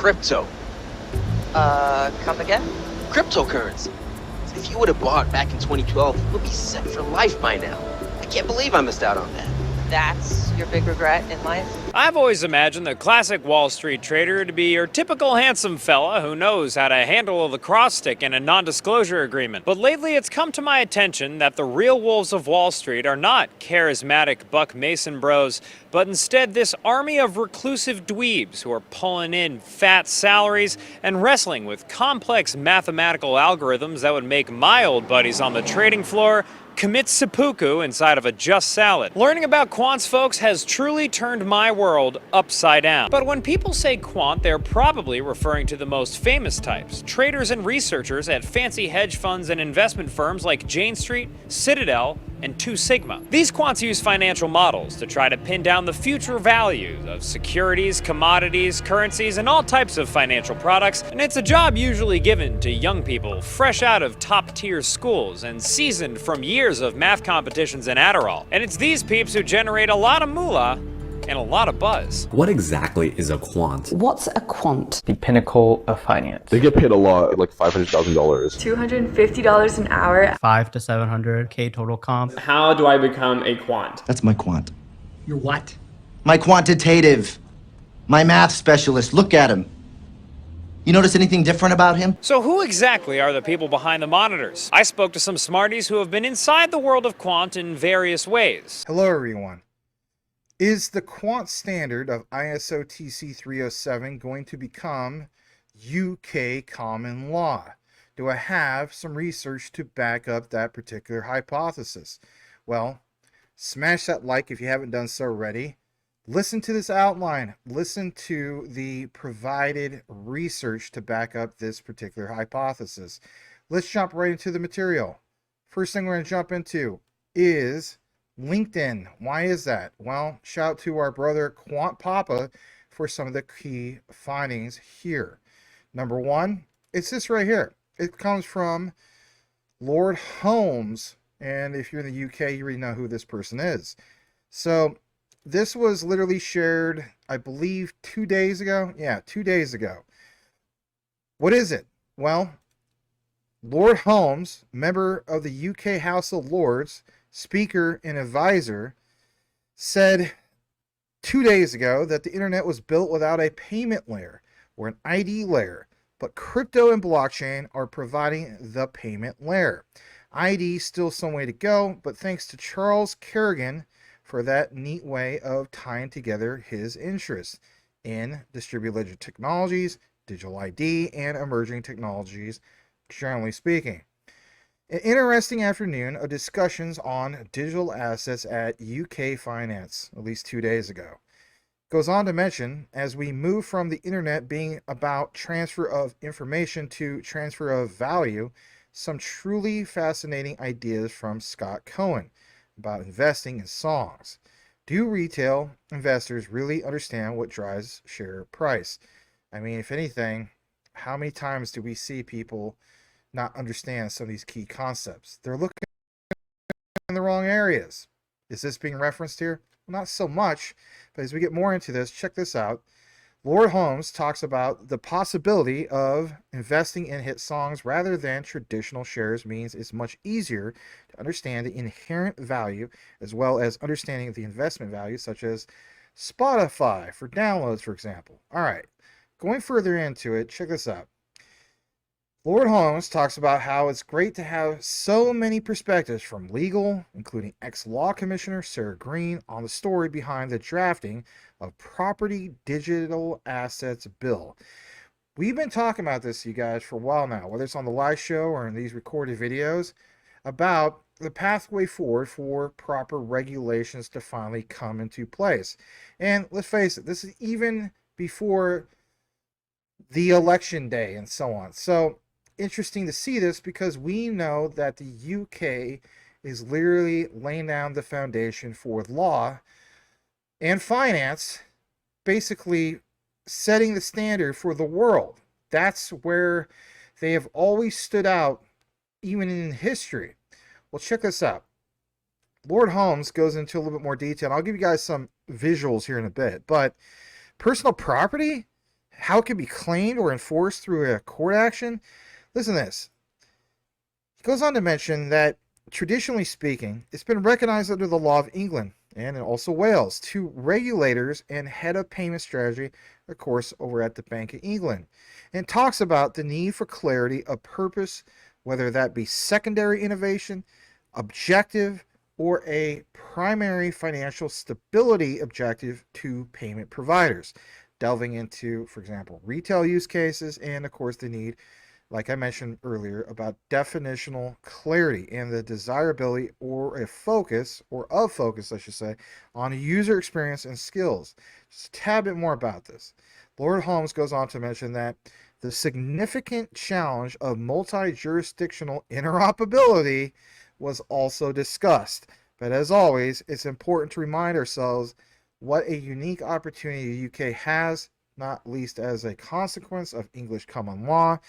crypto. Come again? Cryptocurrency. If you would have bought back in 2012, you would be set for life by now. I can't believe I missed out on that. That's your big regret in life? I've always imagined the classic Wall Street trader to be your typical handsome fella who knows how to handle the cross stick in a non-disclosure agreement. But lately it's come to my attention that the real wolves of Wall Street are not charismatic Buck Mason bros, but instead this army of reclusive dweebs who are pulling in fat salaries and wrestling with complex mathematical algorithms that would make my old buddies on the trading floor commit seppuku inside of a just salad. Learning about Quant's folks has truly turned my world upside down. But when people say Quant, they're probably referring to the most famous types, traders and researchers at fancy hedge funds and investment firms like Jane Street, Citadel, and 2 Sigma. These quants use financial models to try to pin down the future values of securities, commodities, currencies, and all types of financial products, and it's a job usually given to young people fresh out of top-tier schools and seasoned from years of math competitions and Adderall. And it's these peeps who generate a lot of moolah and a lot of buzz. What exactly is a quant? What's a quant? The pinnacle of finance. They get paid a lot, like $500,000. $250 an hour. 5 to 700K total comp. How do I become a quant? That's my quant. Your what? My quantitative. My math specialist. Look at him. You notice anything different about him? So who exactly are the people behind the monitors? I spoke to some smarties who have been inside the world of quant in various ways. Hello everyone. Is the quant standard of ISO TC 307 going to become UK common law? Do I have some research to back up that particular hypothesis? Well, smash that like if you haven't done so already. Listen to this outline. Listen to the provided research to back up this particular hypothesis. Let's jump right into the material. First thing we're going to jump into is LinkedIn. Why is that? Well, shout out to our brother Quant Papa for some of the key findings here. Number one, it's this right here. It comes from Lord Holmes, and if you're in the UK, you already know who this person is. So this was literally shared, I believe, 2 days ago. Yeah, 2 days ago. What is it? Well, Lord Holmes, member of the UK House of Lords, speaker and advisor, said 2 days ago that the internet was built without a payment layer or an ID layer, but crypto and blockchain are providing the payment layer. ID still some way to go, but thanks to Charles Kerrigan for that neat way of tying together his interests in distributed ledger technologies, digital ID, and emerging technologies, generally speaking. An interesting afternoon of discussions on digital assets at UK Finance, at least 2 days ago. Goes on to mention, as we move from the internet being about transfer of information to transfer of value, some truly fascinating ideas from Scott Cohen about investing in songs. Do retail investors really understand what drives share price? I mean, if anything, how many times do we see people not understand some of these key concepts? They're looking in the wrong areas. Is this being referenced here? Well, not so much, but as we get more into this, check this out. Lord Holmes talks about the possibility of investing in hit songs rather than traditional shares means it's much easier to understand the inherent value as well as understanding the investment value, such as Spotify for downloads, for example. All right, going further into it, check this out. Lord Holmes talks about how it's great to have so many perspectives from legal, including ex-law commissioner Sarah Green, on the story behind the drafting of Property Digital Assets Bill. We've been talking about this, you guys, for a while now, whether it's on the live show or in these recorded videos, about the pathway forward for proper regulations to finally come into place. And let's face it, this is even before the election day and so on. So interesting to see this because we know that the UK is literally laying down the foundation for law and finance, basically setting the standard for the world. That's where they have always stood out, even in history. Well, check this out. Lord Holmes goes into a little bit more detail. I'll give you guys some visuals here in a bit, but personal property how it can be claimed or enforced through a court action. Listen to this. He goes on to mention that, traditionally speaking, it's been recognized under the law of England and also Wales to regulators and head of payment strategy, of course, over at the Bank of England, and talks about the need for clarity of purpose, whether that be secondary innovation, objective, or a primary financial stability objective to payment providers, delving into, for example, retail use cases and, of course, the need, like I mentioned earlier, about definitional clarity and the desirability or a focus, or of focus, I should say, on user experience and skills. Just a tad bit more about this. Lord Holmes goes on to mention that the significant challenge of multi-jurisdictional interoperability was also discussed. But as always, it's important to remind ourselves what a unique opportunity the UK has, not least as a consequence of English common law,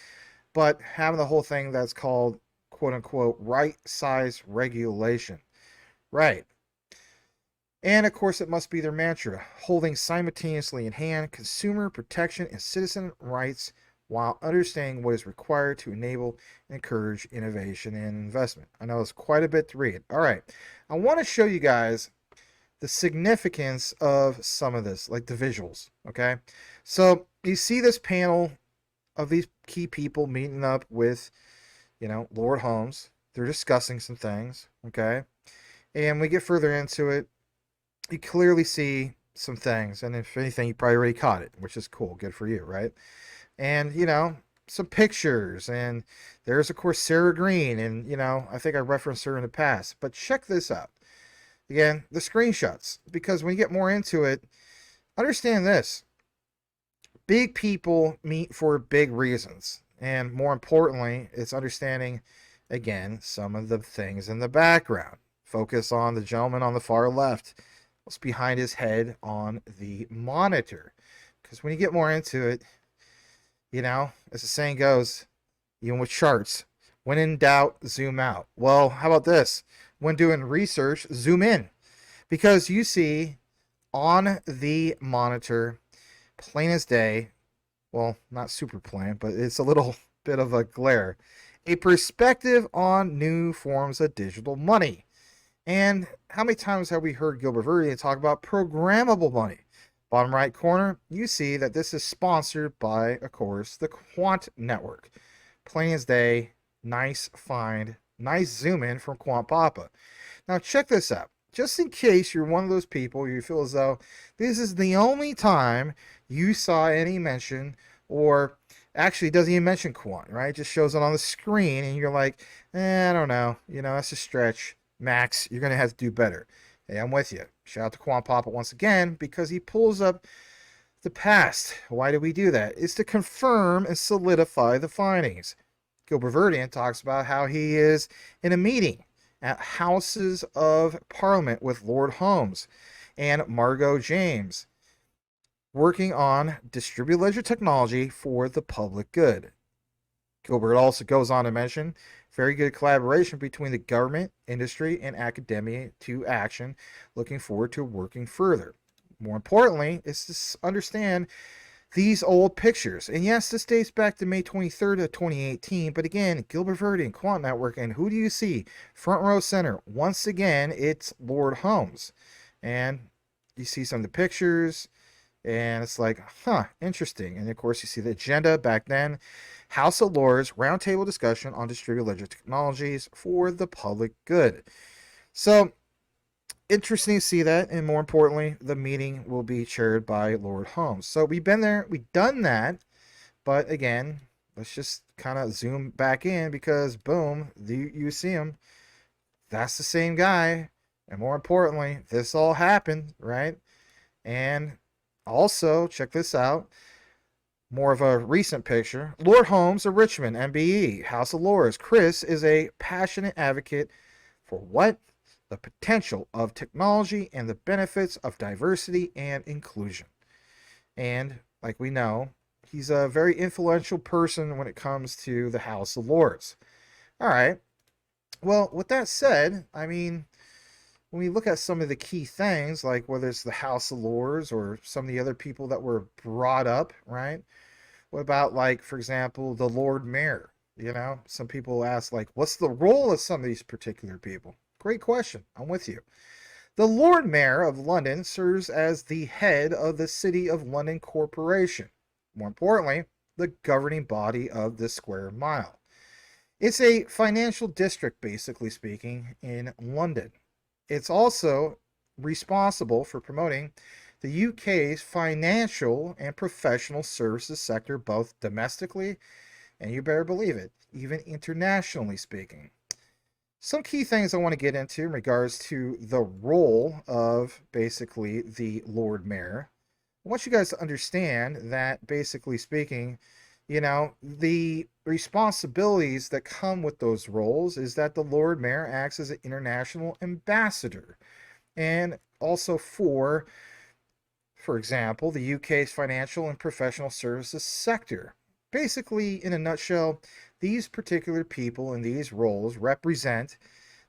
but having the whole thing that's called, quote unquote, right size regulation. Right. And of course, it must be their mantra, holding simultaneously in hand consumer protection and citizen rights while understanding what is required to enable and encourage innovation and investment. I know it's quite a bit to read. All right. I want to show you guys the significance of some of this, like the visuals. Okay. So you see this panel of these key people meeting up with, Lord Holmes. They're discussing some things. Okay. And we get further into it. You clearly see some things. And if anything, you probably already caught it, which is cool. Good for you, right? And, some pictures. And there's, of course, Sarah Green. And, I think I referenced her in the past. But check this out. Again, the screenshots. Because when you get more into it, understand this. Big people meet for big reasons. And more importantly, it's understanding, again, some of the things in the background. Focus on the gentleman on the far left. What's behind his head on the monitor. Because when you get more into it, as the saying goes, even with charts, when in doubt, zoom out. Well, how about this? When doing research, zoom in. Because you see on the monitor, plain as day, well, not super plain, but it's a little bit of a glare, a perspective on new forms of digital money. And how many times have we heard Gilbert Verdian talk about programmable money? Bottom right corner, you see that this is sponsored by, of course, the Quant network. Plain as day, nice find, nice zoom in from Quant Papa. Now check this out. Just in case you're one of those people, you feel as though this is the only time you saw any mention, or actually doesn't even mention Quant, right? It just shows it on the screen and you're like, I don't know. That's a stretch. Max, you're going to have to do better. Hey, I'm with you. Shout out to Quant Papa once again, because he pulls up the past. Why do we do that? It's to confirm and solidify the findings. Gilbert Verdian talks about how he is in a meeting at Houses of Parliament with Lord Holmes and Margot James, working on distributed ledger technology for the public good. Gilbert also goes on to mention very good collaboration between the government, industry, and academia to action. Looking forward to working further. More importantly, is to understand these old pictures. And yes, this dates back to May 23rd of 2018. But again, Gilbert Verdian, Quant Network, and who do you see? Front row center. Once again, it's Lord Holmes. And you see some of the pictures. And it's like, interesting. And of course, you see the agenda back then. House of Lords roundtable discussion on distributed ledger technologies for the public good. So, interesting to see that. And more importantly, the meeting will be chaired by Lord Holmes. So, we've been there. We've done that. But again, let's just kind of zoom back in because, boom, you see him. That's the same guy. And more importantly, this all happened, right? And also, check this out. More of a recent picture. Lord Holmes of Richmond, MBE, House of Lords. Chris is a passionate advocate for what? The potential of technology and the benefits of diversity and inclusion. And, like we know, he's a very influential person when it comes to the House of Lords. All right. Well, with that said, when when we look at some of the key things, like whether it's the House of Lords or some of the other people that were brought up, right? What about, like, for example, the Lord Mayor? You know, some people ask, like, what's the role of some of these particular people? Great question. I'm with you. The Lord Mayor of London serves as the head of the City of London Corporation. More importantly, the governing body of the square mile. It's a financial district, basically speaking, in London. It's also responsible for promoting the UK's financial and professional services sector, both domestically and, you better believe it, even internationally speaking. Some key things I want to get into in regards to the role of basically the Lord Mayor. I want you guys to understand that, basically speaking, you know, the responsibilities that come with those roles is that the Lord Mayor acts as an international ambassador, and also for example, the UK's financial and professional services sector. Basically, in a nutshell, these particular people in these roles represent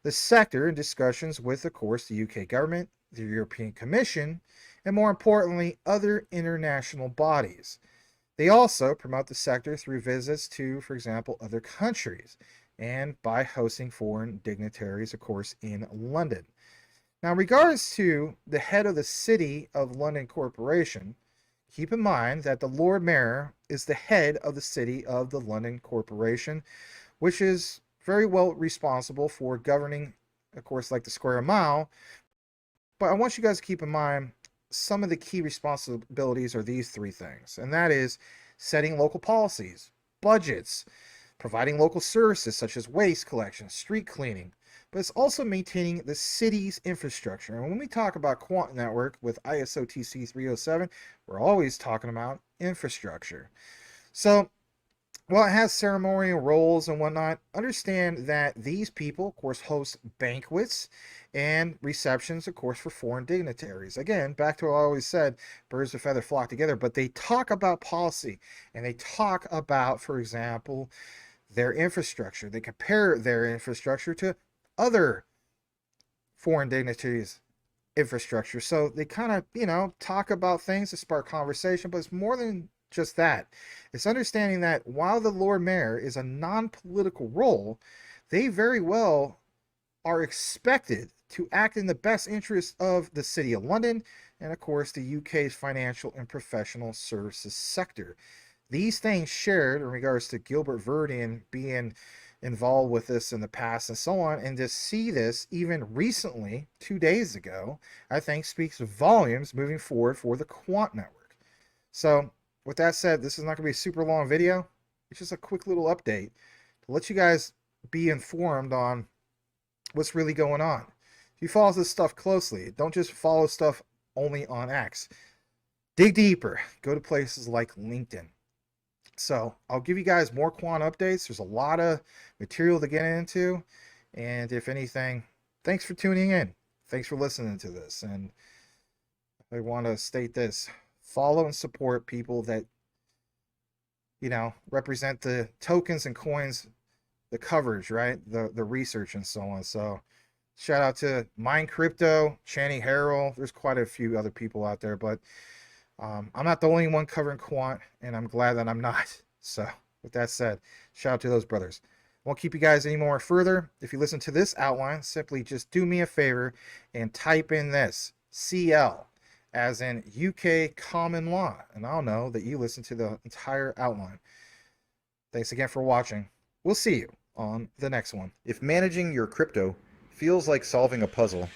the sector in discussions with, of course, the UK government, the European Commission, and more importantly, other international bodies. They also promote the sector through visits to, for example, other countries, and by hosting foreign dignitaries, of course, in London. Now, in regards to the head of the City of London Corporation, keep in mind that the Lord Mayor is the head of the City of the London Corporation, which is very well responsible for governing, of course, like the square mile. But I want you guys to keep in mind some of the key responsibilities are these three things, and that is setting local policies, budgets, providing local services such as waste collection, street cleaning, but it's also maintaining the city's infrastructure. And when we talk about Quant Network with ISO TC 307, we're always talking about infrastructure. So while it has ceremonial roles and whatnot, understand that these people, of course, host banquets and receptions, of course, for foreign dignitaries. Again, back to what I always said, birds of a feather flock together, but they talk about policy, and they talk about, for example, their infrastructure. They compare their infrastructure to other foreign dignitaries' infrastructure. So they kind of, you know, talk about things to spark conversation, but it's more than just that. It's understanding that while the Lord Mayor is a non-political role, they very well are expected to act in the best interest of the City of London and, of course, the UK's financial and professional services sector. These things shared in regards to Gilbert Verdian being involved with this in the past and so on, and to see this even recently, 2 days ago, I think speaks volumes moving forward for the Quant Network. So with that said, this is not going to be a super long video. It's just a quick little update to let you guys be informed on what's really going on. If you follow this stuff closely, don't just follow stuff only on X. Dig deeper. Go to places like LinkedIn. So I'll give you guys more Quant updates. There's a lot of material to get into. And if anything, thanks for tuning in. Thanks for listening to this. And I want to state this. Follow and support people that, you know, represent the tokens and coins, the coverage, right? The research and so on. So shout out to Mind Crypto, Channy Harrell. There's quite a few other people out there, but I'm not the only one covering Quant, and I'm glad that I'm not. So with that said, shout out to those brothers. Won't keep you guys any more further. If you listen to this outline, simply just do me a favor and type in this, CL, as in UK common law, and I'll know that you listen to the entire outline. Thanks again for watching. We'll see you on the next one. If managing your crypto feels like solving a puzzle,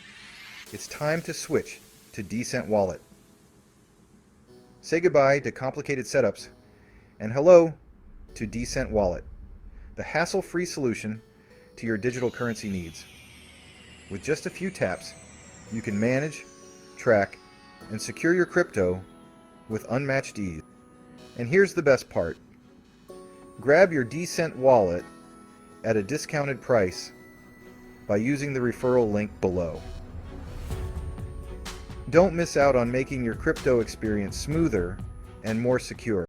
it's time to switch to Decent Wallet. Say goodbye to complicated setups and hello to Decent Wallet, the hassle-free solution to your digital currency needs. With just a few taps, you can manage, track, and secure your crypto with unmatched ease. And here's the best part. Grab your Decent Wallet at a discounted price by using the referral link below. Don't miss out on making your crypto experience smoother and more secure.